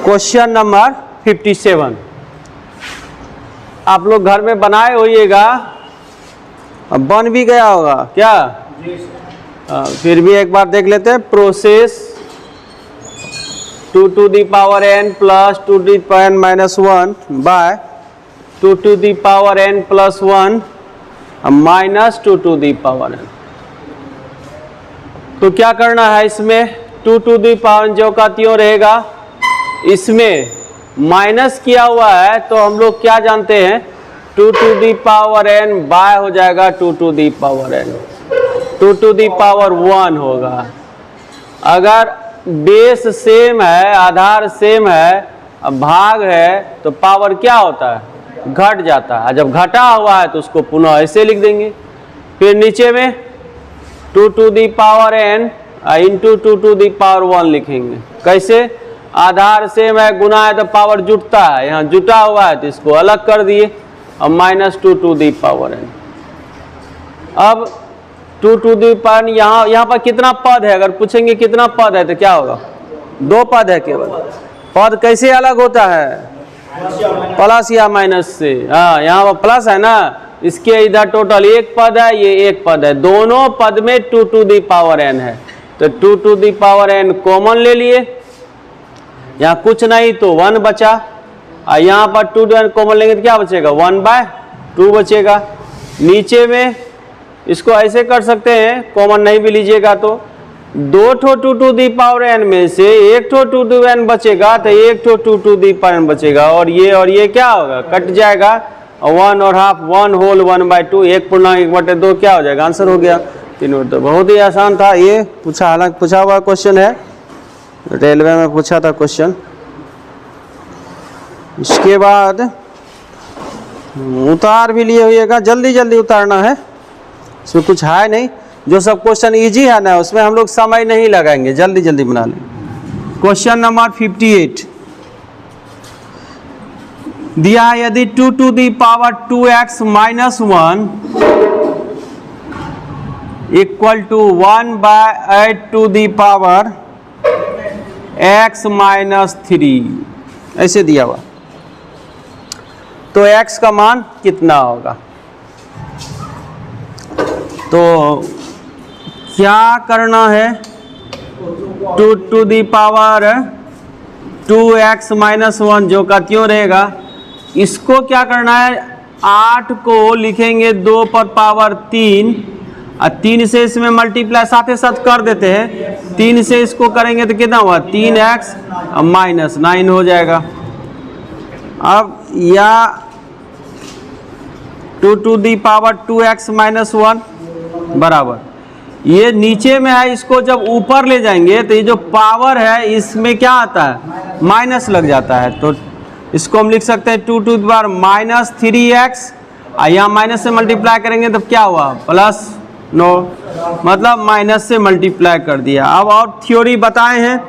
Question number 57 आप लोग घर में बनाए होइएगा, बन भी गया होगा क्या? फिर भी एक बार देख लेते हैं। Process 2 to the power n plus 2 to the power n minus 1 by 2 to the power n plus 1 minus 2 to the power n। तो क्या करना है इसमें? 2 to the power n जो का त्यों रहेगा, इसमें माइनस किया हुआ है तो हम लोग क्या जानते हैं, 2 to the power n by हो जाएगा 2 to the power n, 2 to the power 1 होगा। अगर बेस सेम है, आधार सेम है, भाग है, तो पावर क्या होता है? घट जाता है। जब घटा हुआ है तो उसको पुनः ऐसे लिख देंगे। फिर नीचे में 2 to the power n into 2 to the power 1 लिखेंगे। कैसे? आधार सेम है, गुना है तो पावर जुटता है, यहाँ जुटा हुआ है तो इसको अलग कर दिए और minus 2 to the power n। अब 2 to the power n यहाँ पर कितना पद है? अगर पूछेंगे कितना पद है तो क्या होगा? 2 पद है केवल। पद कैसे अलग होता है? प्लस या माइनस से। हाँ, यहाँ पर प्लस है ना, इसके इधर टोटल 1 पद है, ये 1 पद है, दोनों पद में 2 to the power n है, तो 2 to the power n common ले लिए, यहाँ कुछ नहीं तो 1 बचा, और यहाँ पर 2 to n कॉमन लेंगे तो क्या बचेगा? 1/2 बचेगा। नीचे में इसको ऐसे कर सकते हैं, कॉमन नहीं भी लीजिएगा तो 2 ठो 2 to the power n में से 1 ठो 2 to n बचेगा, तो 1 ठो 2 to the power n बचेगा, और ये क्या होगा? कट जाएगा, 1 और हाफ 1 होल 1/2, 1/2 क्या हो जाएगा? आंसर हो गया 3 तो बहुत ही आसान था ये। हालांकि पूछा हुआ क्वेश्चन है, रेलवे में पूछा था क्वेश्चन। इसके बाद उतार भी लिए हुएगा, जल्दी जल्दी उतारना है, इसमें कुछ है नहीं। जो सब क्वेश्चन इजी है ना, उसमें हम लोग समय नहीं लगाएंगे, जल्दी जल्दी बना लेंगे। क्वेश्चन नंबर 58 दिया है, यदि 2 to the power 2x minus 1 equal to 1/8 to the power x minus 3 ऐसे दिया हुआ, तो x का मान कितना होगा? तो क्या करना है? 2 to the power 2x minus 1 जो का त्यों रहेगा, इसको क्या करना है? 8 को लिखेंगे 2 पर पावर 3, और 3 से इसमें मल्टीप्लाई साथ ही साथ कर देते हैं। 3 से इसको करेंगे तो कितना हुआ? 3x माइनस 9 हो जाएगा। अब या 2 to the power 2x minus 1 बराबर, ये नीचे में है, इसको जब ऊपर ले जाएंगे तो ये जो पावर है इसमें क्या आता है? माइनस लग जाता है, तो इसको हम लिख सकते हैं 2 to the power minus 3x, यहाँ माइनस से मल्टीप्लाई करेंगे तो क्या हुआ? प्लस 9, मतलब माइनस से मल्टीप्लाई कर दिया। अब और थ्योरी बताए हैं,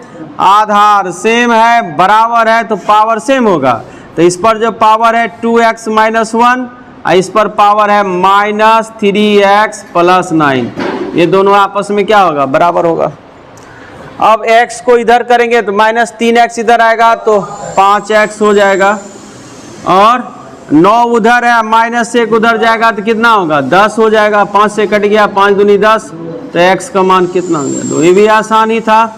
आधार सेम है, बराबर है, तो पावर सेम होगा, तो इस पर जो पावर है 2x minus 1, इस पर पावर है माइनस 3x प्लस 9, ये दोनों आपस में क्या होगा? बराबर होगा। अब x को इधर करेंगे तो माइनस 3x इधर आएगा तो 5x हो जाएगा, और 9 उधर है, माइनस 1 उधर जाएगा तो कितना होगा? 10 हो जाएगा। 5 से कट गया, 5 दूनी 10, तो x का मान कितना हो गया? 2। ये भी आसान ही था।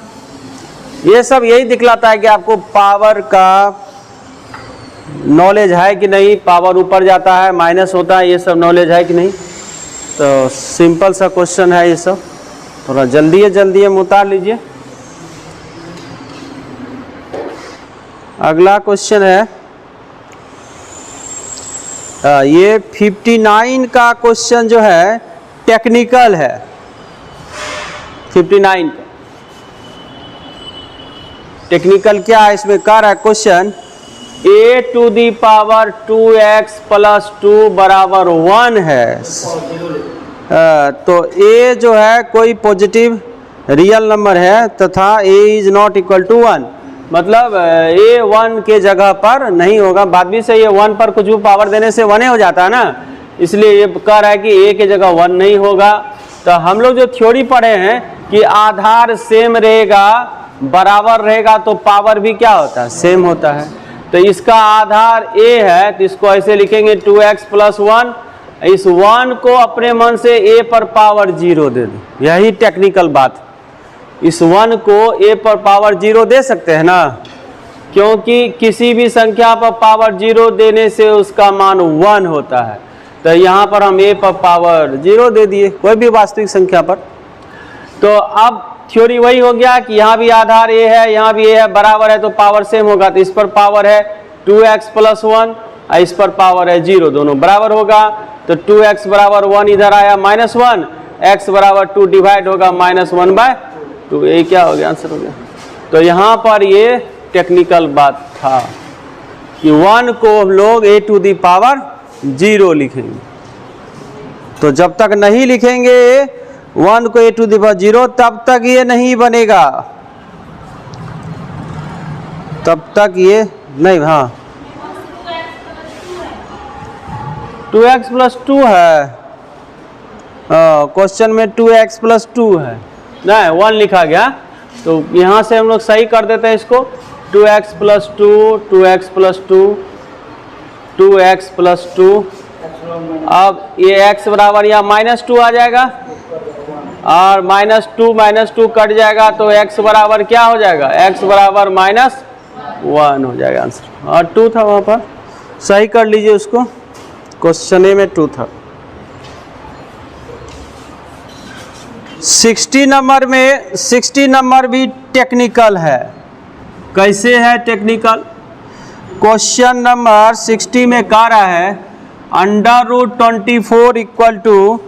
ये सब यही दिखलाता है कि आपको पावर का नॉलेज है कि नहीं, पावर ऊपर जाता है, माइनस होता है, ये सब नॉलेज है कि नहीं। तो सिंपल सा क्वेश्चन है ये सब, थोड़ा जल्दी हम उतार लीजिए। अगला क्वेश्चन है, ये 59 का क्वेश्चन जो है टेक्निकल है। 59 टेक्निकल क्या है? इसमें कह रहा है question a to the power 2x plus 2 बराबर 1 है, तो a जो है कोई पॉजिटिव रियल नंबर है तथा a is not equal to 1, मतलब a 1 के जगह पर नहीं होगा। बात भी सही है, 1 पर कुछ भी पावर देने से 1 हो जाता है ना, इसलिए ये कह रहा है कि a के जगह 1 नहीं होगा। तो हम लोग जो थ्योरी पढ़े हैं कि आधार सेम रहेगा बराबर रहेगा तो पावर भी क्या होता है, सेम होता है। तो इसका आधार a है तो इसको ऐसे लिखेंगे 2x + 1। इस 1 को अपने मन से a पर पावर 0 दे दो, यही टेक्निकल बात। इस 1 को a पर पावर 0 दे सकते हैं ना, क्योंकि किसी भी संख्या पर पावर 0 देने से उसका मान 1 होता है। तो यहाँ पर हम a पर पावर 0 दे दिए कोई भी वास्तविक संख्या पर। तो अब थ्योरी वही हो गया कि यहाँ भी आधार a है, यहाँ भी a है, बराबर है तो पावर सेम होगा। तो इस पर पावर है 2x + 1 और इस पर पावर है 0, दोनों बराबर होगा। तो 2x = 1 इधर आया -1, x = 2 डिवाइड होगा -1/2। ये क्या हो गया, आंसर हो गया। तो यहाँ पर ये टेक्निकल बात था कि 1 को हम लोग a⁴ लिखेंगे। तो जब तक नहीं लिखेंगे 1 को a⁴ तब तक ये नहीं बनेगा, तब तक ये नहीं। हाँ 2x + 2 है, क्वेश्चन में 2x + 2 है, नहीं 1 लिखा गया। तो यहाँ से हम लोग सही कर देते हैं इसको, 2x + 2, 2x + 2, 2x + 2। अब ये x बराबर या -2 आ जाएगा और -2 कट जाएगा तो x बराबर क्या हो जाएगा, x बराबर -1 हो जाएगा आंसर। और 2 था वहाँ पर, सही कर लीजिए उसको, क्वेश्चन ए में 2 था। 60 नंबर भी टेक्निकल है। कैसे है टेक्निकल? क्वेश्चन नंबर 60 में कह रहा है √24 =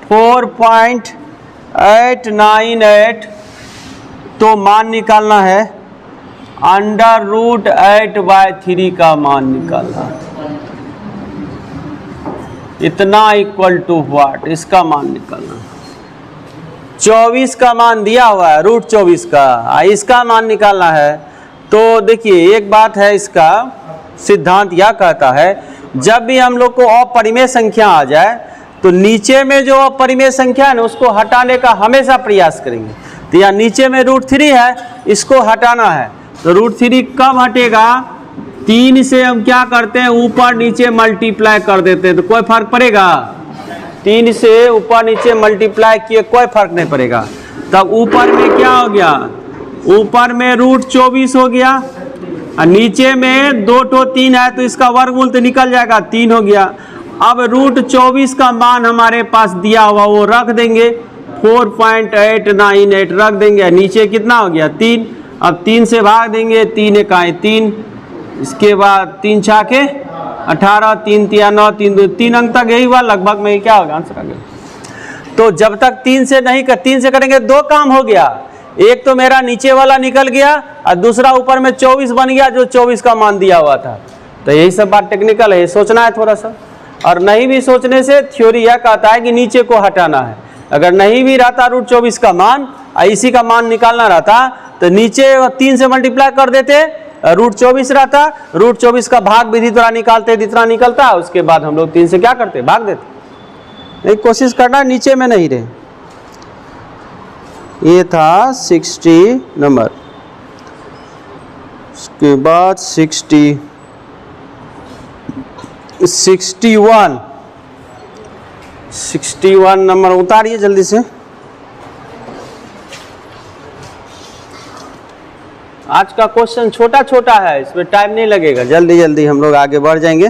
4.898। तो मान निकालना है, √8/3 का मान निकालना है। इतना = व्हाट, इसका मान निकालना है। 24 का मान दिया हुआ है, √24 का, इसका मान निकालना है। तो देखिए एक बात है, इसका सिद्धांत यह कहता है जब भी हम लोग को अपरिमेय संख्या आ जाए तो नीचे में जो अपरिमेय संख्या है ना उसको हटाने का हमेशा प्रयास करेंगे। तो यहाँ नीचे में √3 है, इसको हटाना है। तो √3 कब हटेगा, 3 से हम क्या करते हैं, ऊपर नीचे मल्टीप्लाई कर देते हैं। तो कोई फर्क पड़ेगा, 3 से ऊपर नीचे मल्टीप्लाई किए कोई फर्क नहीं पड़ेगा। तब ऊपर में क्या हो गया, ऊपर में √24 हो गया और नीचे में 2 तो 3 है तो इसका वर्गमूल तो निकल जाएगा, 3 हो गया। अब √24 का मान हमारे पास दिया हुआ वो रख देंगे, 4.898 रख देंगे। नीचे कितना हो गया, 3। अब 3 से भाग देंगे, 3 × 1 3, इसके बाद 3 × 6 = 18, 3 × 3 = 9, 3 × 2 3 अंक तक यही हुआ लगभग में, क्या होगा आंसर आ गया। तो जब तक 3 से नहीं कर, 3 से करेंगे 2 काम हो गया, एक तो मेरा नीचे वाला निकल गया और दूसरा ऊपर में 24 बन गया जो 24 का मान दिया हुआ था। तो यही सब बात टेक्निकल है, सोचना है थोड़ा सा। और नहीं भी सोचने से थ्योरी यह कहता है कि नीचे को हटाना है। अगर नहीं भी रहता √24 का मान और इसी का मान निकालना रहता तो नीचे 3 से मल्टीप्लाई कर देते, √24 रहता, √24 का भाग विधि द्वारा निकालते जितना निकलता, उसके बाद हम लोग 3 से क्या करते, भाग देते। नहीं, कोशिश करना नीचे में नहीं रहे। ये था 60 नंबर। उसके बाद 61 नंबर उतारिए जल्दी से। आज का क्वेश्चन छोटा छोटा है, इसमें टाइम नहीं लगेगा, जल्दी जल्दी हम लोग आगे बढ़ जाएंगे।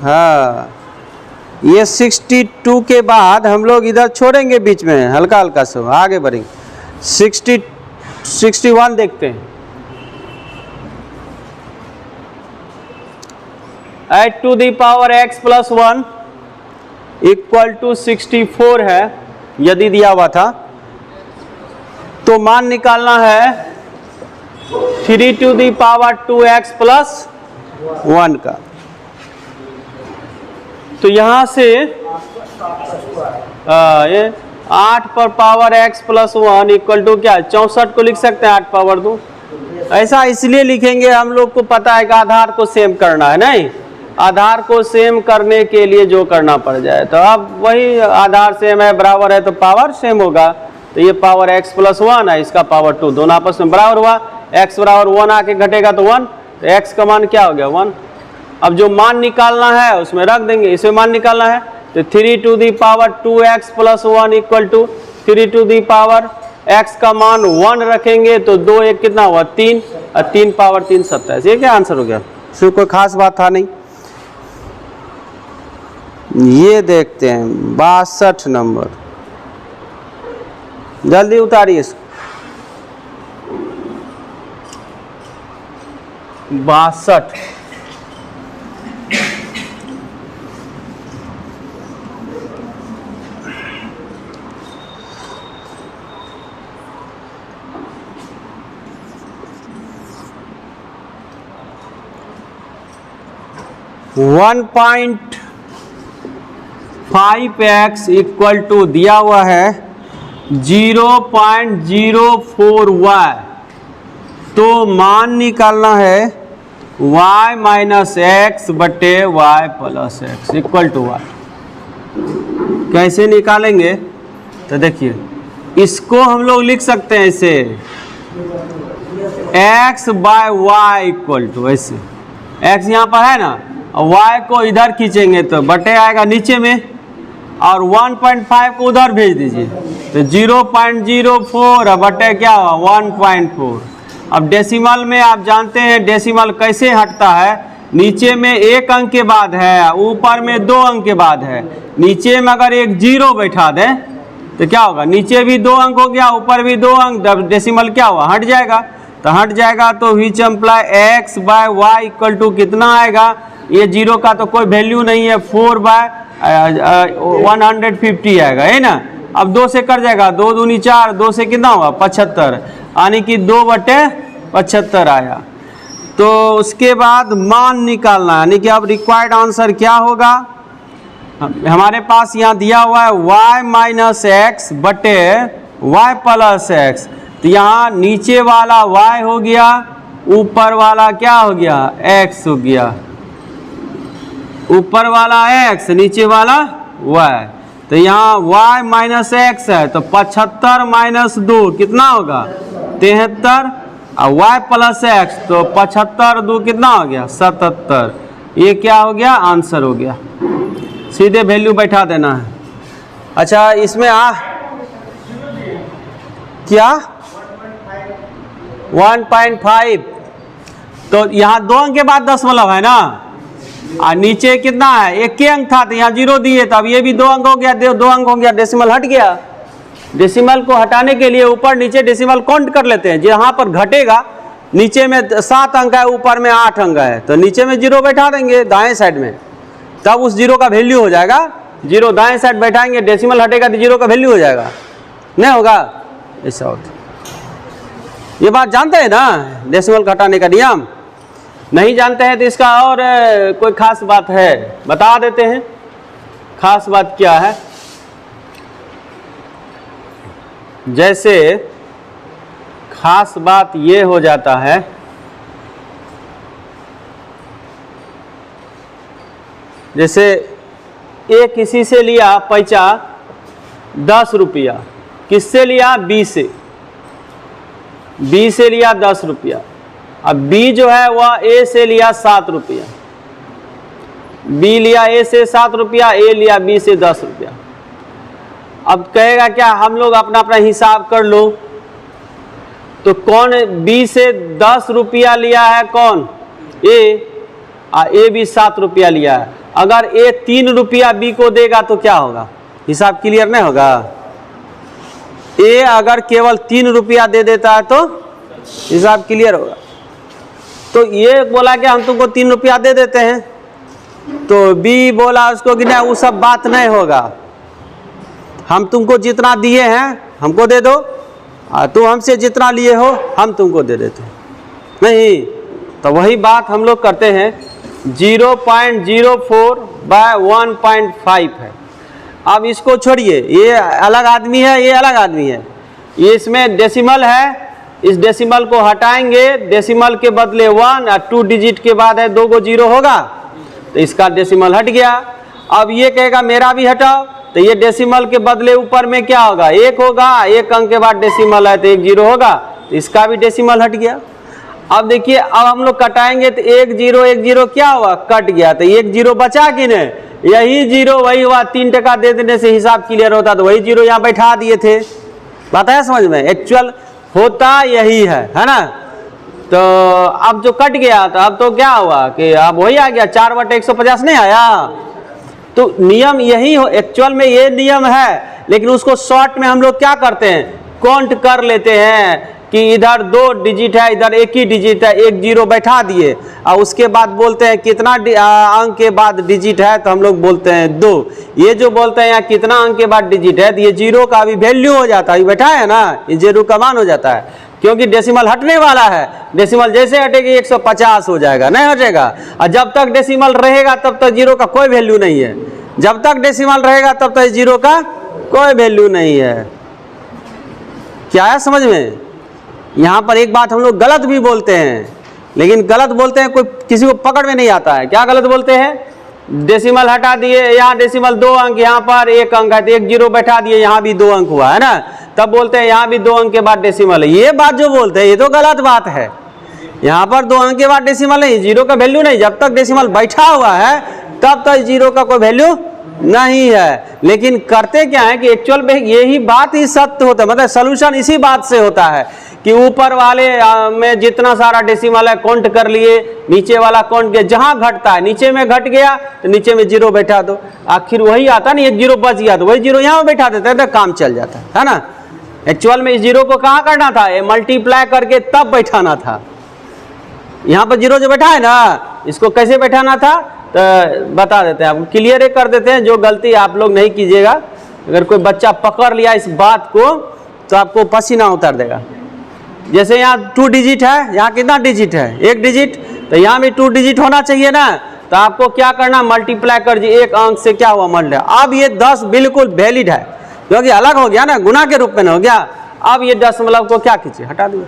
हाँ, ये 62 के बाद हम लोग इधर छोड़ेंगे बीच में, हल्का हल्का से आगे बढ़ेंगे। 61 देखते हैं। 8⁴x + 1 = 64 है यदि दिया हुआ था। तो मान निकालना है 3⁴2x + 1 का। तो यहाँ से ये 8 पर पावर x + 1 = क्या, 64 को लिख सकते हैं 8 पावर 2। ऐसा इसलिए लिखेंगे, हम लोग को पता है कि आधार को सेम करना है, नहीं आधार को सेम करने के लिए जो करना पड़ जाए। तो अब वही आधार सेम है, बराबर है तो पावर सेम होगा। तो ये पावर x प्लस 1 है, इसका पावर 2, दोनों आपस में बराबर हुआ। x बराबर 1 आके घटेगा तो 1, तो x का मान क्या हो गया 1। अब जो मान निकालना है उसमें रख देंगे, इसमें मान निकालना है तो 3 to the power 2x plus 1 equal to 3 to the power x का मान 1 रखेंगे तो 2 1 कितना हुआ 3, और 3 पावर 3 27। ये क्या आंसर हो गया, इसमें कोई खास बात था नहीं। ये देखते हैं 62 नंबर, जल्दी उतारिए इसको। 62 1.5x इक्वल टू दिया हुआ है 0.04y, तो मान निकालना है y माइनस एक्स बटे y plus x equal to y. कैसे निकालेंगे तो देखिए, इसको हम लोग लिख सकते हैं इसे x by y equal to, ऐसे x यहाँ पर है ना, y को इधर खींचेंगे तो बटे आएगा नीचे में, और 1.5 को उधर भेज दीजिए तो 0.04 बटे क्या हुआ 1.4। अब डेसिमल में आप जानते हैं डेसिमल कैसे हटता है, नीचे में एक अंक के बाद है, ऊपर में 2 अंक के बाद है। नीचे में अगर एक 0 बैठा दें तो क्या होगा, नीचे भी 2 अंक हो गया, ऊपर भी 2 अंक, डेसिमल क्या हुआ हट जाएगा। तो हट जाएगा तो which employee x by y equal to कितना आएगा, ये 0 का तो कोई वैल्यू नहीं है, 4/150 आएगा, है ना। अब 2 से कर जाएगा, 2 दूनी 4, 2 से कितना हुआ 75, यानी कि 2/75 आया। तो उसके बाद मान निकालना, यानी कि अब रिक्वायर्ड आंसर क्या होगा, हमारे पास यहाँ दिया हुआ है y माइनस एक्स बटे वाई प्लस एक्स। तो यहाँ नीचे वाला y हो गया, ऊपर वाला क्या हो गया x हो गया, ऊपर वाला x नीचे वाला y। तो यहाँ y माइनस एक्स है तो 75 माइनस 2 कितना होगा 73, और y प्लस एक्स तो 75 2 कितना हो गया 77। ये क्या हो गया आंसर हो गया, सीधे वैल्यू बैठा देना है। अच्छा इसमें क्या 1.5, तो यहाँ 2 अंक के बाद दशमलव है ना, और नीचे कितना है एक के अंक था तो यहाँ 0 दिए, तो अब ये भी 2 अंक हो गया, 2 अंक हो गया, डेसिमल हट गया। डेसिमल को हटाने के लिए ऊपर नीचे डेसिमल काउंट कर लेते हैं, जहाँ पर घटेगा नीचे में 7 अंक है, ऊपर में 8 अंक है, तो नीचे में 0 बैठा देंगे दाएं साइड में, तब उस 0 का वैल्यू हो जाएगा। 0 दाएं साइड बैठाएंगे, डेसिमल हटेगा तो 0 का वैल्यू हो जाएगा, नहीं होगा ऐसा होता। ये बात जानते हैं ना, डेसिमल घटाने का नियम नहीं जानते हैं तो इसका और कोई खास बात है बता देते हैं। खास बात क्या है, जैसे खास बात ये हो जाता है, जैसे ए किसी से लिया पैसा 10 रुपया, किससे लिया बी से, बी से लिया 10 रुपया। अब बी जो है वह ए से लिया 7 रुपया, बी लिया ए से 7 रुपया, ए लिया बी से 10 रुपया। अब कहेगा क्या हम लोग अपना अपना हिसाब कर लो, तो कौन बी से 10 रुपया लिया है, कौन ए, और ए भी 7 रुपया लिया है। अगर ए 3 रुपया बी को देगा तो क्या होगा, हिसाब क्लियर नहीं होगा। ए अगर केवल 3 रुपया दे देता है तो हिसाब क्लियर होगा। तो ये बोला कि हम तुमको 3 रुपया दे देते हैं, तो बी बोला उसको कि नहीं वो सब बात नहीं होगा, हम तुमको जितना दिए हैं हमको दे दो, तुम हमसे जितना लिए हो हम तुमको दे देते हैं। नहीं तो वही बात हम लोग करते हैं, 0.04 बाय 1.5 है। अब इसको छोड़िए, ये अलग आदमी है, ये अलग आदमी है, ये इसमें डेसिमल है, इस डेसिमल को हटाएंगे, डेसिमल के बदले 1 और 2 डिजिट के बाद है 2 को 0 होगा, तो इसका डेसिमल हट गया। अब ये कहेगा मेरा भी हटाओ, तो ये डेसिमल के बदले ऊपर में क्या होगा, 1 होगा, 1 अंक के बाद डेसिमल है तो 1 0 होगा, तो इसका भी डेसिमल हट गया। अब देखिए अब हम लोग कटाएंगे तो 1 0 क्या हुआ, कट गया, तो 1 0 बचा कि नहीं, यही 0 वही हुआ, 3 टका दे देने से हिसाब क्लियर होता, तो वही 0 यहाँ बैठा दिए थे। बात है समझ में, एक्चुअल होता यही है ना। तो अब जो कट गया तो अब तो क्या हुआ कि अब वही आ गया, 4/150 नहीं आया। तो नियम यही हो, एक्चुअल में ये नियम है, लेकिन उसको शॉर्ट में हम लोग क्या करते हैं, काउंट कर लेते हैं कि इधर 2 डिजिट है, इधर 1 ही डिजिट है, 1 0 बैठा दिए और उसके बाद बोलते हैं कितना अंक के बाद डिजिट है, तो हम लोग बोलते हैं 2। ये जो बोलते हैं यहाँ कितना अंक के बाद डिजिट है, तो ये 0 का भी वैल्यू हो जाता है, बैठा है ना, ये 0 का मान हो जाता है, क्योंकि डेसिमल हटने वाला है। डेसिमल जैसे हटेगी 150 हो जाएगा, नहीं हटेगा। और जब तक डेसिमल रहेगा तब तक 0 का कोई वैल्यू नहीं है, जब तक डेसिमल रहेगा तब तक 0 का कोई वैल्यू नहीं है। क्या है समझ में। यहाँ पर एक बात हम लोग गलत भी बोलते हैं, लेकिन गलत बोलते हैं कोई किसी को पकड़ में नहीं आता है। क्या गलत बोलते हैं, डेसिमल हटा दिए, यहाँ डेसिमल 2 अंक, यहाँ पर 1 अंक है तो 1 0 बैठा दिए, यहाँ भी 2 अंक हुआ है ना, तब बोलते हैं यहाँ भी 2 अंक के बाद डेसिमल है। ये बात जो बोलते हैं ये तो गलत बात है। यहाँ पर 2 अंक के बाद डेसिमल नहीं, 0 का वैल्यू नहीं, जब तक डेसिमल बैठा हुआ है तब तक 0 का कोई वैल्यू नहीं है। लेकिन करते क्या है कि एक्चुअल में यही बात ही सत्य होता है, मतलब सोल्यूशन इसी बात से होता है कि ऊपर वाले में जितना सारा डेसिमल है काउंट कर लिए, नीचे वाला काउंट किया, जहां घटता है नीचे में घट गया तो नीचे में 0 बैठा दो, आखिर वही आता ना, 1 0 बच गया तो वही 0 यहाँ बैठा देते हैं तो काम चल जाता है ना। एक्चुअल में इस 0 को कहाँ करना था, मल्टीप्लाई करके तब बैठाना था। यहाँ पर 0 जो बैठा है ना, इसको कैसे बैठाना था तो बता देते हैं, आपको क्लियर कर देते हैं, जो गलती आप लोग नहीं कीजिएगा। अगर कोई बच्चा पकड़ लिया इस बात को तो आपको पसीना उतर देगा। जैसे यहाँ 2 डिजिट है, यहाँ कितना डिजिट है, 1 डिजिट, तो यहाँ भी 2 डिजिट होना चाहिए ना, तो आपको क्या करना, मल्टीप्लाई कर दीजिए, 1 अंक से क्या हुआ मल्टीप्लाई। अब ये 10 बिल्कुल वैलिड है, क्योंकि अलग हो गया ना, गुना के रूप में हो गया। अब ये दशमलव को क्या कीजिए, हटा दिए,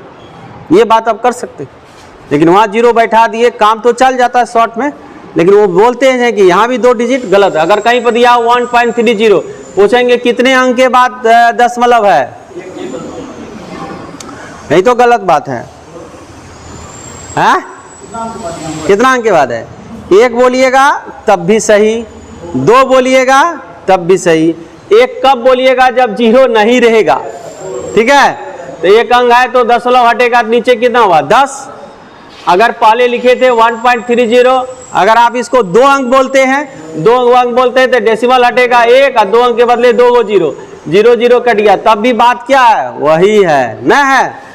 ये बात आप कर सकते हैं। लेकिन वहाँ 0 बैठा दिए, काम तो चल जाता है शॉर्ट में, लेकिन वो बोलते हैं कि यहाँ भी 2 डिजिट गलत है। अगर कहीं पर दिया 1.30 पूछेंगे कितने अंक के बाद दशमलव है, नहीं तो गलत बात है। हैं? कितना अंक के बाद है, 1 बोलिएगा तब भी सही, 2 बोलिएगा तब भी सही, 1 कब बोलिएगा, जब 0 नहीं रहेगा, ठीक है। तो 1 अंक है तो दशमलव हटेगा, नीचे कितना हुआ 10। अगर पहले लिखे थे 1.30, अगर आप इसको 2 अंक बोलते हैं, 2 अंक बोलते हैं तो डेसिमल हटेगा 1 और 2 अंक के बदले 2 को 0 0 कट गया, तब भी बात क्या है, वही है ना, है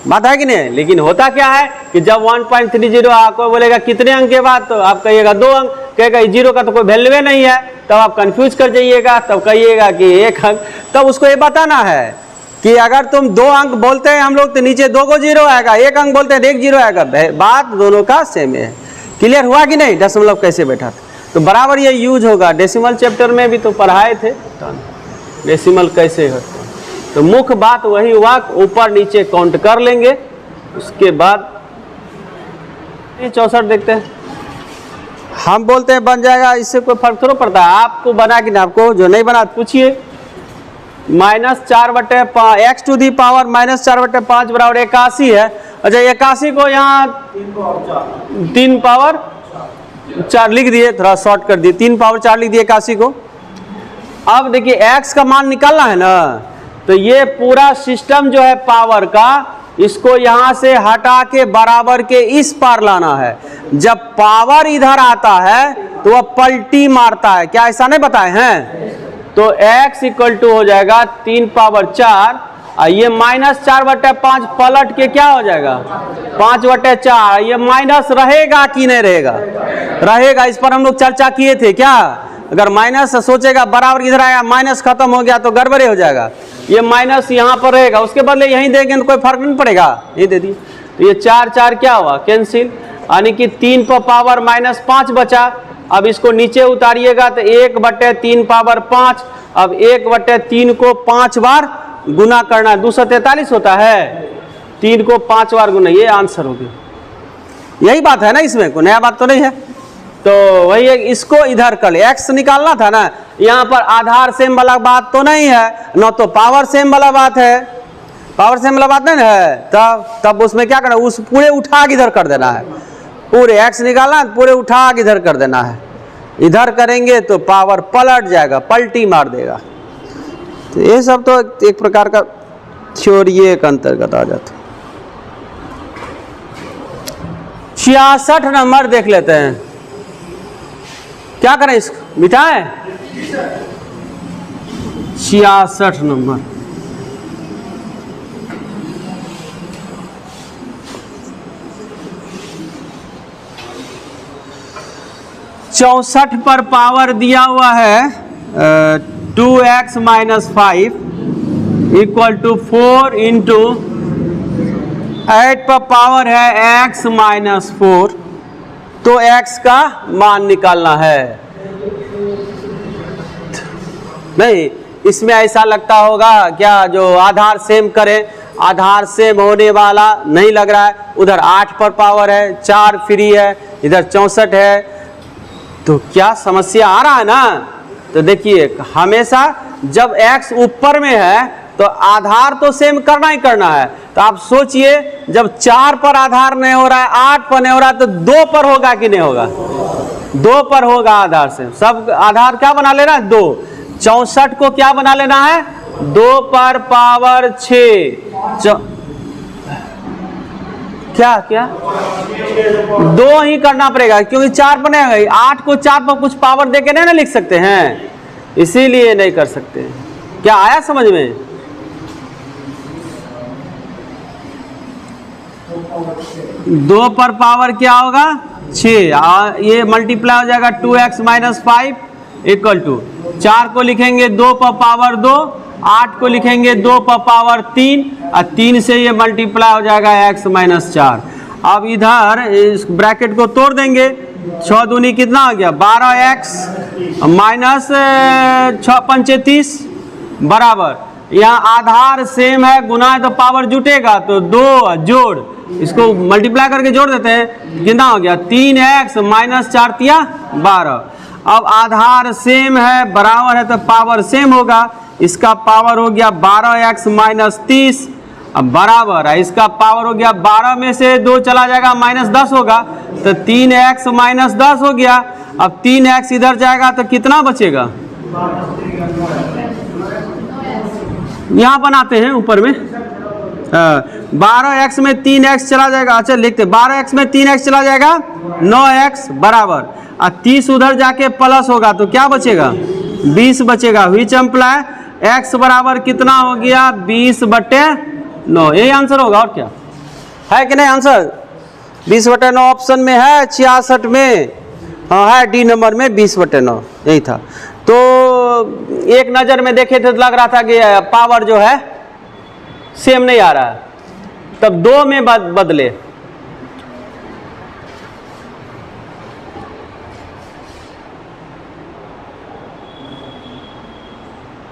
बात है कि नहीं। लेकिन होता क्या है कि जब 1.30 आपको बोलेगा कितने अंक के बाद, तो आप कहिएगा 2 अंक, कहेगा 0 का तो कोई वैल्यू नहीं है, तब आप कंफ्यूज कर जाइएगा, तब कहिएगा कि 1 अंक। तब उसको ये बताना है कि अगर तुम 2 अंक बोलते हैं हम लोग तो नीचे 2 को 0 आएगा, 1 अंक बोलते हैं 1 0 आएगा, बात दोनों का सेम है। क्लियर हुआ कि नहीं, दशमलव कैसे बैठा था, तो बराबर ये यूज होगा। डेसिमल चैप्टर में भी तो पढ़ाए थे डेसिमल कैसे होता, तो मुख्य बात वही हुआ, ऊपर नीचे काउंट कर लेंगे। उसके बाद 64 देखते हैं, हम बोलते हैं बन जाएगा, इससे कोई फर्क थोड़ा पड़ता है, आपको बना कि नहीं, आपको जो नहीं बना पूछिए। -4/5 x टू दी पावर -4/5 बराबर 81 है। अच्छा 81 को यहाँ 3 पावर 4 लिख दिए, थोड़ा शॉर्ट कर दिए, 3 पावर 4 लिख दिए 81 को। अब देखिए x का मान निकालना है ना, तो ये पूरा सिस्टम जो है पावर का, इसको यहाँ से हटा के बराबर के इस पार लाना है। जब पावर इधर आता है तो वह पलटी मारता है, क्या ऐसा नहीं बताए हैं। तो x इक्वल टू हो जाएगा 3 पावर 4 और ये -4/5 पलट के क्या हो जाएगा 5/4। ये माइनस रहेगा कि नहीं रहेगा, रहेगा। इस पर हम लोग चर्चा किए थे क्या, अगर माइनस सोचेगा बराबर इधर आया, माइनस खत्म हो गया तो गड़बड़े हो जाएगा। ये माइनस यहाँ पर रहेगा, उसके बदले यहीं देंगे तो कोई फर्क नहीं पड़ेगा, ये दे दिए। तो ये 4 4 क्या हुआ कैंसिल, यानी कि 3 पर पावर -5 बचा। अब इसको नीचे उतारिएगा तो 1/3 पावर 5। अब 1/3 को 5 बार गुना करना, 243 होता है, 3 को 5 बार गुना, ये आंसर हो गया। यही बात है ना, इसमें कोई नया बात तो नहीं है। तो वही है, इसको इधर कर ले, x निकालना था ना, यहाँ पर आधार सेम वाला बात तो नहीं है, न तो पावर सेम वाला बात है। पावर सेम वाला बात नहीं है, तब उसमें क्या करना, उस पूरे उठा के इधर कर देना है। पूरे x निकालना, पूरे उठा के इधर कर देना है। इधर करेंगे तो पावर पलट जाएगा, पलटी मार देगा। तो ये सब तो एक प्रकार का थ्योरी के अंतर्गत आ जाता है। 66 नंबर देख लेते हैं, क्या करें इसको, मिटाएं। 66 नंबर, चौसठ पर पावर दिया हुआ है 2x minus 5 equal to 4 into 8 पर पावर है x माइनस 4, तो x का मान निकालना है। नहीं, इसमें ऐसा लगता होगा क्या, जो आधार सेम करें, आधार सेम होने वाला नहीं लग रहा है। उधर 8 पर पावर है, 4 फ्री है, इधर 64 है, तो क्या समस्या आ रहा है ना। तो देखिए, हमेशा जब x ऊपर में है तो आधार तो सेम करना ही करना है। तो आप सोचिए, जब 4 पर आधार नहीं हो रहा है, 8 पर नहीं हो रहा है, तो 2 पर होगा कि नहीं होगा? 2 पर होगा आधार सेम। सब आधार क्या बना लेना है, 2। 64 को क्या बना लेना है, 2 पर पावर 6। क्या 2 ही करना पड़ेगा, क्योंकि 4 पर नहीं है। 8 को 4 पर कुछ पावर देके नहीं ना लिख सकते हैं, इसीलिए नहीं कर सकते। क्या आया समझ में? 2 पर पावर क्या होगा, 6। ये मल्टीप्लाई हो जाएगा 2x माइनस 5 इक्वल टू 4 को लिखेंगे 2 पर पावर 2, 8 को लिखेंगे 2 पर पावर 3, और 3 से ये मल्टीप्लाई हो जाएगा x माइनस 4। अब इधर इस ब्रैकेट को तोड़ देंगे, 6 दूनी कितना हो गया, 12x माइनस 6 पंचे 30 बराबर, यहाँ आधार सेम है, गुना है तो पावर जुटेगा, तो 2 जोड़, इसको मल्टीप्लाई करके जोड़ देते हैं, कितना हो गया, 3x माइनस 4 तिया 12। अब आधार सेम है, बराबर है, तो पावर सेम होगा। इसका पावर हो गया 12x माइनस 30, अब बराबर है, इसका पावर हो गया 12 में से 2 चला जाएगा, माइनस 10 होगा, तो 3x माइनस 10 हो गया। अब 3x इधर जाएगा तो कितना बचेगा, यहाँ बनाते हैं ऊपर में, 12x में 3x चला जाएगा। अच्छा लिखते, 12x में 3x चला जाएगा, 9x बराबर, और 30 उधर जाके प्लस होगा, तो क्या बचेगा, 20 बचेगा। विच एम्प्लाई x बराबर कितना हो गया, 20/9। यही आंसर होगा, और क्या है कि नहीं आंसर? 20/9 ऑप्शन में है, 66 में है, डी नंबर में 20/9 यही था। तो एक नज़र में देखे थे तो लग रहा था कि पावर जो है सेम नहीं आ रहा है, तब 2 में बदले।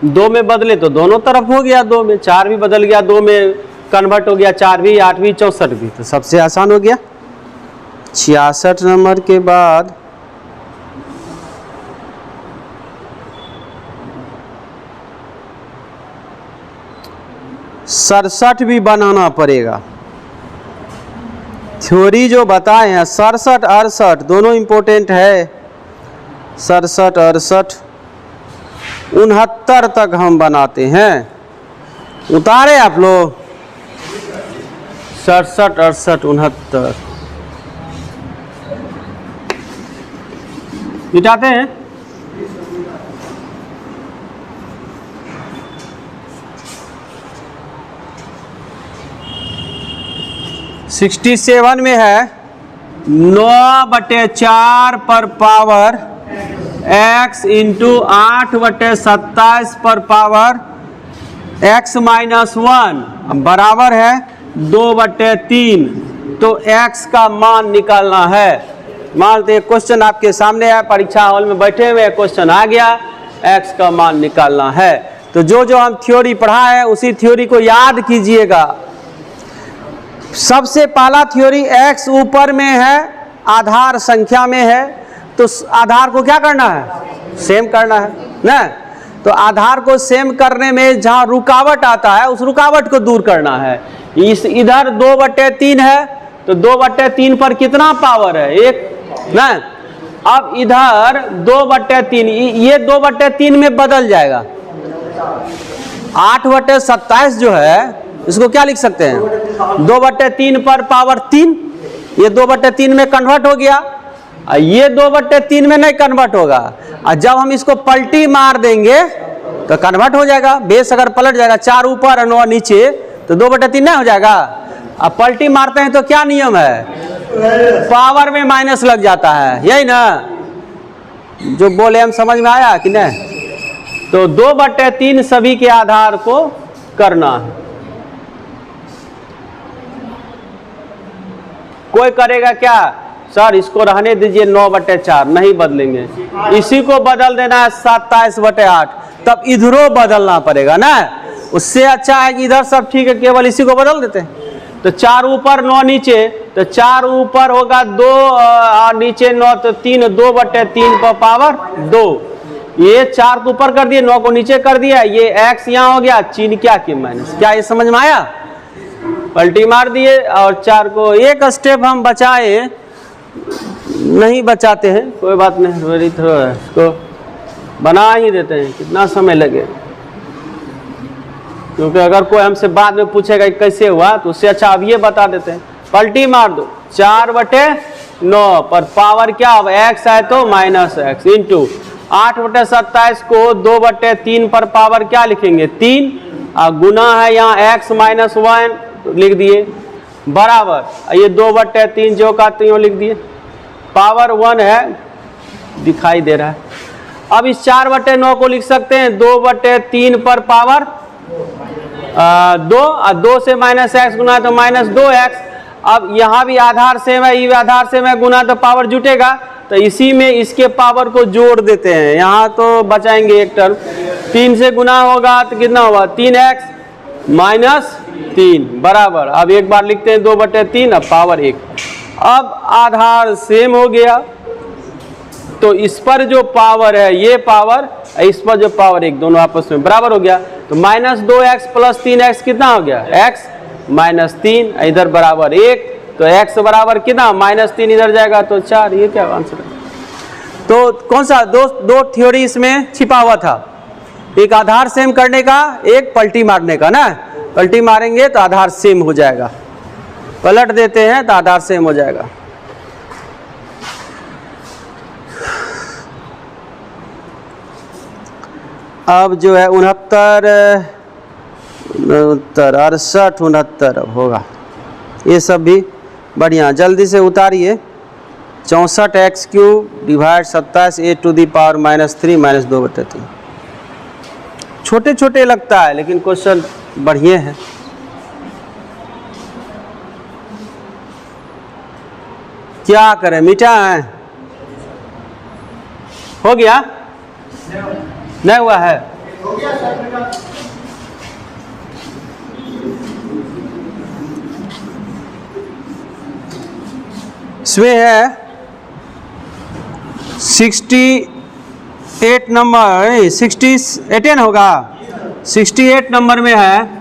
दो में बदले तो दोनों तरफ हो गया, 2 में 4 भी बदल गया, 2 में कन्वर्ट हो गया, 4 भी, 8 भी, 64 भी, तो सबसे आसान हो गया। 66 नंबर के बाद 67 भी बनाना पड़ेगा। थ्योरी जो बताए हैं 67, 68 दोनों इम्पोर्टेंट है। 67, 68, 69 तक हम बनाते हैं, उतारे आप लोग। 67, 68, 69 मिटाते हैं। सिक्सटी 67 में है 9/4 पर पावर x इंटू 8/27 पर पावर x माइनस 1 बराबर है 2/3। तो x का मान निकालना है। मानते हैं क्वेश्चन आपके सामने है, परीक्षा हॉल में बैठे हुए क्वेश्चन आ गया, x का मान निकालना है। तो जो जो हम थ्योरी पढ़ा है उसी थ्योरी को याद कीजिएगा। सबसे पहला थ्योरी x ऊपर में है, आधार संख्या में है, तो आधार को क्या करना है, सेम करना है। ना। तो आधार को सेम करने में जहाँ रुकावट आता है उस रुकावट को दूर करना है। इस इधर 2/3 है तो 2/3 पर कितना पावर है? 1 ना। अब इधर 2/3, ये 2/3 में बदल जाएगा। 8/27 जो है इसको क्या लिख सकते हैं? 2/3 पर पावर 3, ये 2/3 में कन्वर्ट हो गया, ये 2/3 में नहीं कन्वर्ट होगा। और जब हम इसको पलटी मार देंगे तो कन्वर्ट हो जाएगा। बेस अगर पलट जाएगा 4 ऊपर और 9 नीचे तो 2/3 नहीं हो जाएगा। अब पलटी मारते हैं तो क्या नियम है? पावर में माइनस लग जाता है, यही ना जो बोले हम, समझ में आया कि नहीं? तो 2/3 सभी के आधार को करना है। कोई करेगा क्या? सर इसको रहने दीजिए 9/4, नहीं बदलेंगे, इसी को बदल देना है 27/8, तब इधरों बदलना पड़ेगा ना। उससे अच्छा है कि इधर सब ठीक है, केवल इसी को बदल देते हैं। तो 4 ऊपर 9 नीचे, तो 4 ऊपर होगा 2 और नीचे 9, तो 3, 2/3 पर पावर 2। ये 4 को ऊपर कर दिए, 9 को नीचे कर दिया, ये x यहाँ हो गया, चिन्ह क्या कि माइनस। क्या ये समझ में आया? पलटी मार दिए और 4 को एक स्टेप हम बचाए, नहीं बचाते हैं कोई बात नहीं, इसको बना ही देते हैं, कितना समय लगे। क्योंकि अगर कोई हमसे बाद में पूछेगा कि कैसे हुआ तो उससे अच्छा अब ये बता देते हैं। पलटी मार दो, 4/9 पर पावर क्या होगा? x है तो -x इंटू 8/27 को 2/3 पर पावर क्या लिखेंगे? 3, और गुना है यहाँ x -1 तो लिख दिए, बराबर ये 2/3 जो का त्यों लिख दिए, पावर 1 है, दिखाई दे रहा है। अब इस 4/9 को लिख सकते हैं 2/3 पर पावर 2, और 2 से -x गुना तो -2x। अब यहाँ भी आधार सेम है, ये आधार सेम है, गुना तो पावर जुटेगा, तो इसी में इसके पावर को जोड़ देते हैं। यहाँ तो बचाएंगे एक टर्म, 3 से गुना होगा तो कितना होगा? 3x -3 बराबर, अब एक बार लिखते हैं 2/3, अब पावर 1। अब आधार सेम हो गया तो इस पर जो पावर है ये पावर, इस पर जो पावर 1, दोनों आपस में बराबर हो गया। तो -2x + 3x कितना हो गया? x -3, इधर बराबर 1, तो x बराबर कितना? -3, इधर जाएगा तो 4। ये क्या आंसर है? तो कौन सा दो थ्योरी इसमें छिपा हुआ था? एक आधार सेम करने का, एक पलटी मारने का ना। पलटी मारेंगे तो आधार सेम हो जाएगा, पलट देते हैं तो आधार सेम हो जाएगा। अब जो है 69, 68, 69 अब होगा, ये सब भी बढ़िया। जल्दी से उतारिए। 64x³ divide 27 a to the power -3 -2/3। छोटे छोटे लगता है लेकिन क्वेश्चन बढ़िया है। क्या करें, मीठा है? हो गया? नहीं हुआ है? इसमें है 68 नंबर, 68 होगा, 68 नंबर में है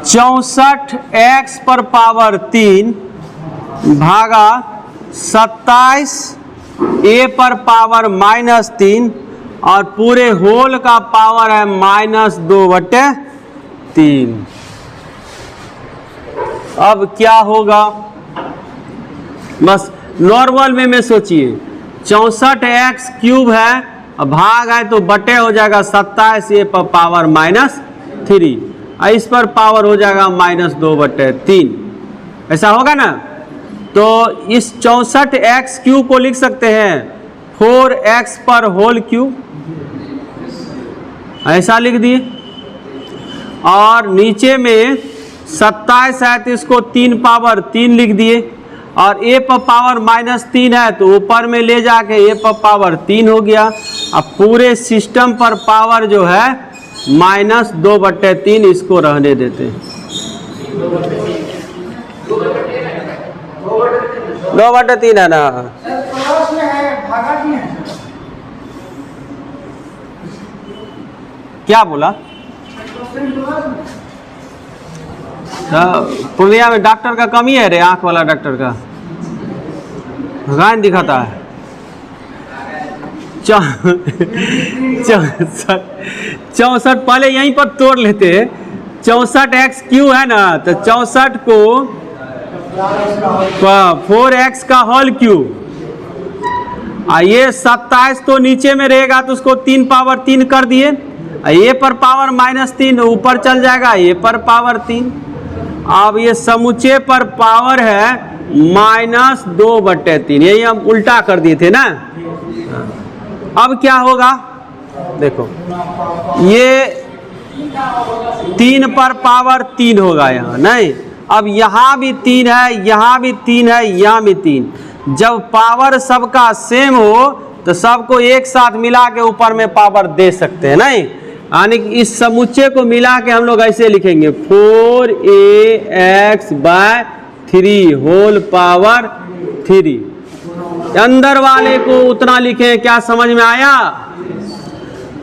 64x पर पावर 3 भागा 27 a पर पावर -3 और पूरे होल का पावर है -2/3। अब क्या होगा? बस नॉर्मल में सोचिए, 64x³ है, भाग है तो बटे हो जाएगा 27 a पर पावर -3, इस पर पावर हो जाएगा -2/3। ऐसा होगा ना? तो इस 64x³ को लिख सकते हैं 4x पर होल क्यूब, ऐसा लिख दिए। और नीचे में 27 है तो इसको 3 पावर 3 लिख दिए, और a पर पावर -3 है तो ऊपर में ले जाके a पर पावर 3 हो गया। अब पूरे सिस्टम पर पावर जो है -2/3, इसको रहने देते हैं। 2/3 है ना? क्या बोला? पूर्णिया में डॉक्टर का कमी है रे, आंख वाला डॉक्टर का गान दिखाता है। 64 पहले यहीं पर तोड़ लेते हैं। 64x क्यू है ना, तो 64 को 4x का होल क्यूब, ये 27 तो नीचे में रहेगा तो उसको 3 पावर 3 कर दिए, ये पर पावर -3 ऊपर चल जाएगा, ये पर पावर 3। अब ये समुच्चय पर पावर है -2/3, यही हम उल्टा कर दिए थे ना। अब क्या होगा देखो, ये 3 पर पावर 3 होगा यहाँ, नहीं अब यहाँ भी 3 है, यहाँ भी 3 है, यहाँ भी 3। जब पावर सबका सेम हो तो सबको एक साथ मिला के ऊपर में पावर दे सकते हैं, नहीं यानी कि इस समुच्चय को मिला के हम लोग ऐसे लिखेंगे 4ax/3 होल पावर 3। अंदर वाले को उतना लिखें, क्या समझ में आया?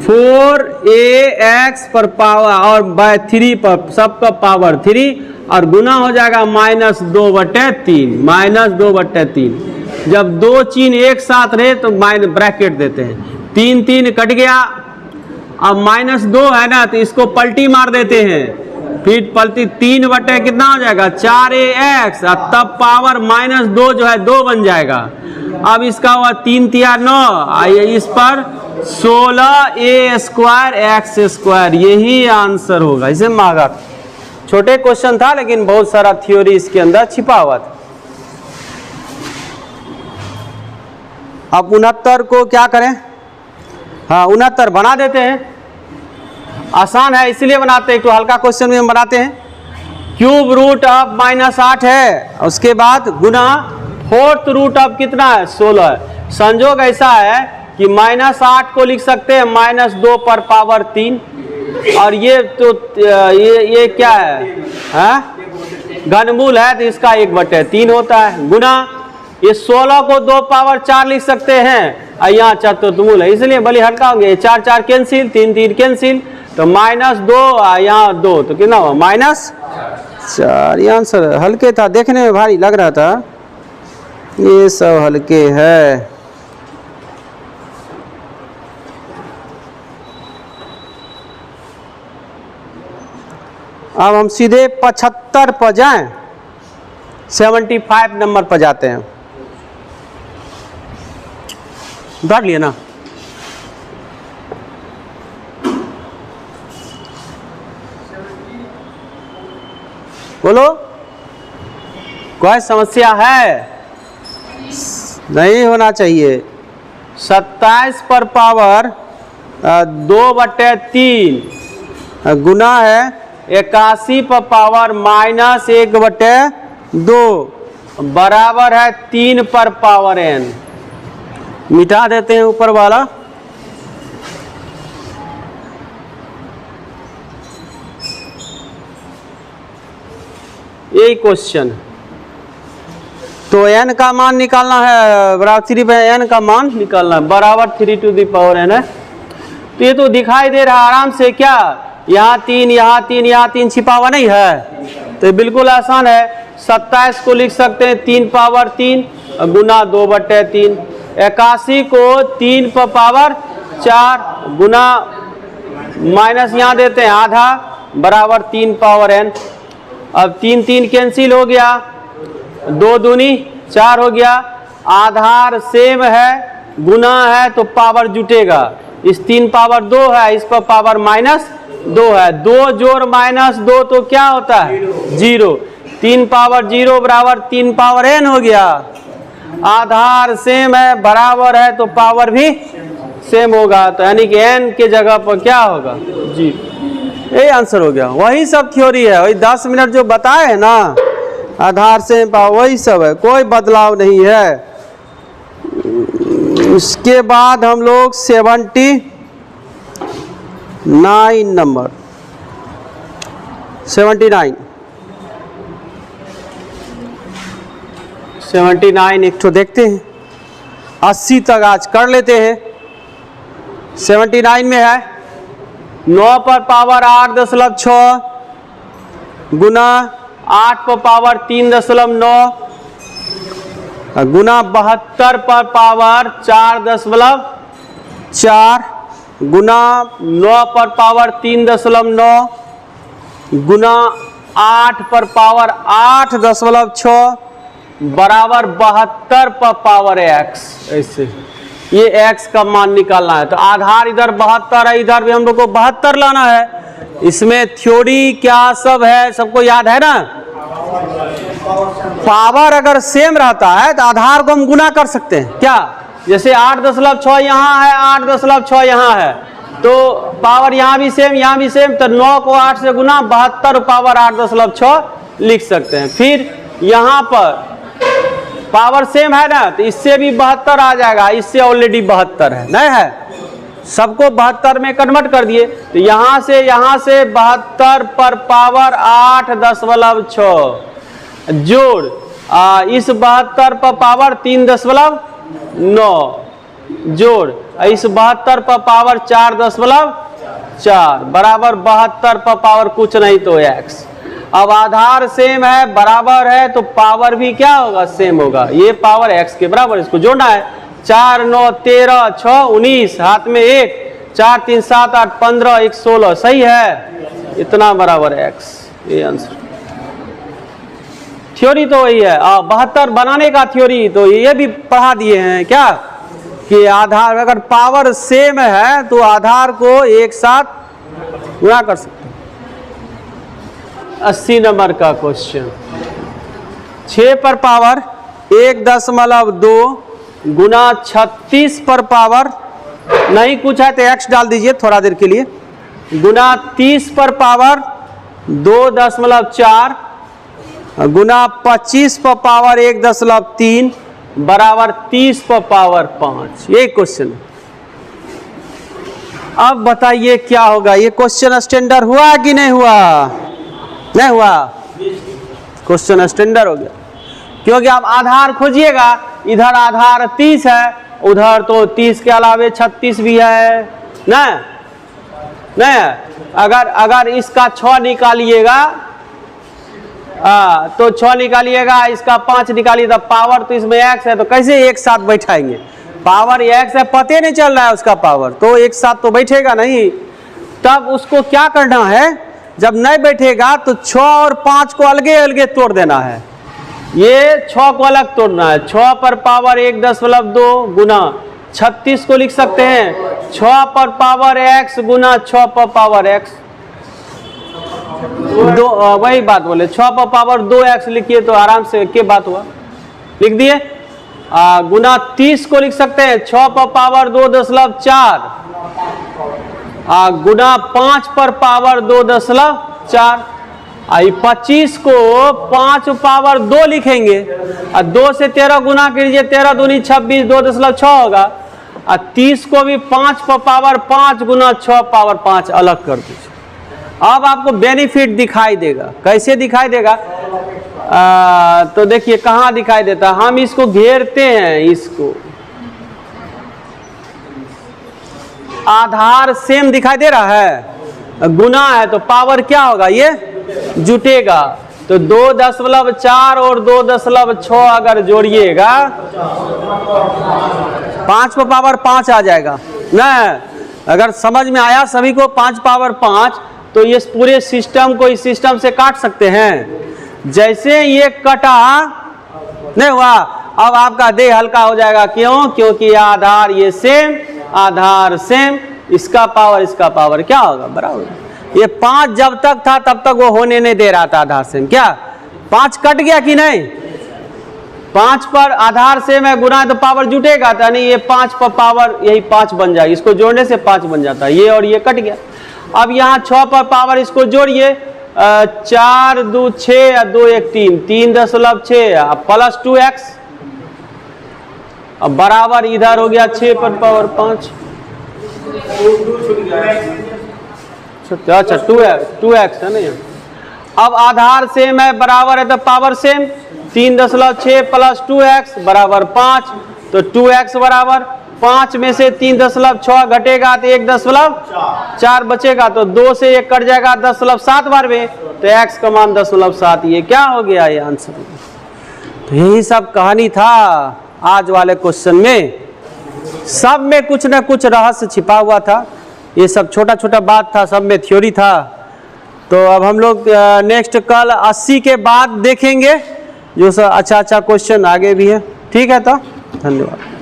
4ax पर पावर और बाय 3 पर सबका पावर 3 और गुना हो जाएगा -2/3, -2/3। जब दो चिन्ह एक साथ रहे तो ब्रैकेट देते हैं, 3 3 कट गया। अब -2 है ना, तो इसको पलटी मार देते हैं, फिर पलटी 3 कितना हो जाएगा 4ax, तब पावर -2 जो है 2 बन जाएगा। अब इसका हुआ 3 × 9, आइए इस पर 16a²x², यही आंसर होगा। इसे मांगा, छोटे क्वेश्चन था लेकिन बहुत सारा थ्योरी इसके अंदर छिपा हुआ था। अब 69 को क्या करें? हाँ 69 बना देते हैं, आसान है इसलिए बनाते हैं, तो हल्का क्वेश्चन में हम बनाते हैं। क्यूब रूट ऑफ -8 है, उसके बाद गुना 4th रूट ऑफ कितना है 16 है। संजोग ऐसा है कि -8 को लिख सकते हैं -2 पर पावर 3, और ये तो ये क्या है, घनमूल है तो इसका 1/3 होता है। गुना ये 16 को 2 पावर 4 लिख सकते हैं, और यहाँ चतुर्थमूल है इसलिए बड़ी हल्का होंगे, 4 4 कैंसिल, 3 3 कैंसिल, तो -2 यहाँ 2 तो कितना हुआ -4। ये आंसर हल्के था, देखने में भारी लग रहा था, ये सब हल्के है। अब हम सीधे 75 पर जाएं, 75 नंबर पर जाते हैं। डाल लिए ना, बोलो कोई समस्या है? नहीं होना चाहिए। 27 पर पावर 2/3 गुना है 81 पर पावर -1/2 बराबर है 3 पर पावर n। मिटा देते हैं ऊपर वाला, यही क्वेश्चन। तो n का मान निकालना है, बराबर 3 पे n का मान निकालना है, बराबर 3n है। तो ये तो दिखाई दे रहा आराम से, क्या यहाँ 3 यहाँ 3 यहाँ 3 छिपा हुआ नहीं है, तो बिल्कुल आसान है। 27 को लिख सकते हैं 3 पावर 3 गुना 2/3, 81 को 3 पर पावर 4 गुना माइनस यहाँ देते हैं आधा बराबर 3 पावर n। अब 3 3 कैंसिल हो गया, 2 दूनी 4 हो गया, आधार सेम है, गुना है तो पावर जुटेगा। इस 3 पावर 2 है, इस पर पावर -2 है, 2 जोड़ -2 तो क्या होता है 0। 3 पावर 0 बराबर 3 पावर n हो गया। आधार सेम है, बराबर है तो पावर भी सेम होगा, तो यानी कि n के जगह पर क्या होगा 0। यही आंसर हो गया। वही सब थ्योरी है, वही 10 मिनट जो बताए है ना, आधार सेम पावर वही सब है, कोई बदलाव नहीं है। उसके बाद हम लोग 79 नंबर 79 एक तो देखते हैं, 80 तक आज कर लेते हैं। 79 में है 9 पर पावर 8.6 गुना 8 पर पावर 3.9 गुना 72 पर पावर 4.4 गुना 9 पर पावर 3.9 गुना 8 पर पावर 8.6 बराबर 72 पर पावर x। ऐसे ये x का मान निकालना है। तो आधार इधर 72 है, इधर भी हम लोग को 72 लाना है। इसमें थ्योरी क्या सब है, सबको याद है ना। पावर अगर सेम रहता है तो आधार को हम गुना कर सकते हैं क्या। जैसे 8.6 यहाँ है, 8.6 यहाँ है, तो पावर यहाँ भी सेम यहाँ भी सेम, तो 9 को 8 से गुना 72 पावर 8.6 लिख सकते हैं। फिर यहाँ पर पावर सेम है ना, तो इससे भी 72 आ जाएगा, इससे ऑलरेडी 72 है, नहीं है। सबको 72 में कन्वर्ट कर दिए, तो यहाँ से 72 पर पावर 8.6 जोड़ इस 72 पर पावर 3.9 जोड़ इस 72 पर पावर 4.4 बराबर 72 पर पावर कुछ नहीं तो x। अब आधार सेम है, बराबर है, तो पावर भी क्या होगा, सेम होगा। ये पावर x के बराबर, इसको जोड़ना है। 4 9 13 6 19 हाथ में 1 4 3 7 8 15 1 16 सही है, इतना बराबर x। ये आंसर। थ्योरी तो वही है, 72 बनाने का थ्योरी तो ये भी पढ़ा दिए हैं क्या, कि आधार अगर पावर सेम है तो आधार को एक साथ गुणा कर सकते हैं। 80 नंबर का क्वेश्चन, 6 पर पावर 1.2 गुना 36 पर पावर नहीं कुछ है तो x डाल दीजिए थोड़ा देर के लिए, गुना 30 पर पावर 2.4 गुना 25 पर पावर 1.3 बराबर 30 पर पावर 5। ये क्वेश्चन। अब बताइए क्या होगा। ये क्वेश्चन स्टैंडर्ड हुआ कि नहीं हुआ, नहीं हुआ, क्वेश्चन स्टैंडर्ड हो गया। क्योंकि आप आधार खोजिएगा, इधर आधार 30 है, उधर तो 30 के अलावे 36 भी है ना, नहीं। अगर इसका 6 निकालिएगा तो 6 निकालिएगा, इसका 5 निकालिए, तो पावर तो इसमें x है, तो कैसे एक साथ बैठाएंगे। पावर x है, पते नहीं चल रहा है उसका पावर, तो एक साथ तो बैठेगा नहीं। तब उसको क्या करना है, जब नहीं बैठेगा तो 6 और 5 को अलगे अलगे तोड़ देना है। ये 6 को अलग तोड़ना है। 6 पर पावर 1.2 गुना 36 को लिख सकते हैं 6 पर पावर x गुना 6 पर पावर x, वही बात बोले। 6 पर पावर 2x लिखिए तो आराम से क्या बात हुआ, लिख दिए। गुना 30 को लिख सकते हैं 6 पर पावर 2.4 गुना 5 पर पावर 2.4। 25 को 5 पावर 2 लिखेंगे, 2 से 13 गुना कीजिए, 13 दूनी 26 2.6 होगा। 30 को भी 5 पर पावर 5 गुना 6 पावर 5 अलग कर दीजिए। अब आपको बेनिफिट दिखाई देगा। कैसे दिखाई देगा, तो देखिए कहाँ दिखाई देता। हम इसको घेरते हैं, इसको आधार सेम दिखाई दे रहा है, गुना है तो पावर क्या होगा, ये जुटेगा। तो 2.4 और 2.6 अगर जोड़िएगा 5 पर पावर 5 आ जाएगा ना। अगर समझ में आया सभी को 5 पावर 5, तो ये पूरे सिस्टम को इस सिस्टम से काट सकते हैं। जैसे ये कटा नहीं हुआ, अब आपका देह हल्का हो जाएगा। क्यों, क्योंकि आधार ये सेम, आधार सेम, इसका पावर क्या होगा, बराबर। ये 5 जब तक था तब तक वो होने नहीं दे रहा था आधार सेम। क्या 5 कट गया कि नहीं, 5 पर आधार सेम है, गुना तो पावर जुटेगा, तो यानी ये 5 पर पावर यही 5 बन जाएगी। इसको जोड़ने से 5 बन जाता है, ये और ये कट गया। अब यहाँ 6 पर पावर इसको जोड़िए, 4 2 6 2 1 3 3.6 प्लस 2x, अब बराबर इधर हो गया 6 पर पावर 5। अच्छा 2x है ना। अब आधार सेम है, बराबर है, तो पावर सेम। 3.6 प्लस 2x बराबर 5, तो 2x बराबर 5 में से 3.6 घटेगा तो 1.4 बचेगा, तो 2 से 1 कट जाएगा 10.7 बार में, तो x का मान 10.7। ये क्या हो गया, ये आंसर। तो यही सब कहानी था आज वाले क्वेश्चन में। सब में कुछ ना कुछ रहस्य छिपा हुआ था। ये सब छोटा छोटा बात था, सब में थ्योरी था। तो अब हम लोग नेक्स्ट कल 80 के बाद देखेंगे, जो अच्छा अच्छा क्वेश्चन आगे भी है। ठीक है, तो धन्यवाद।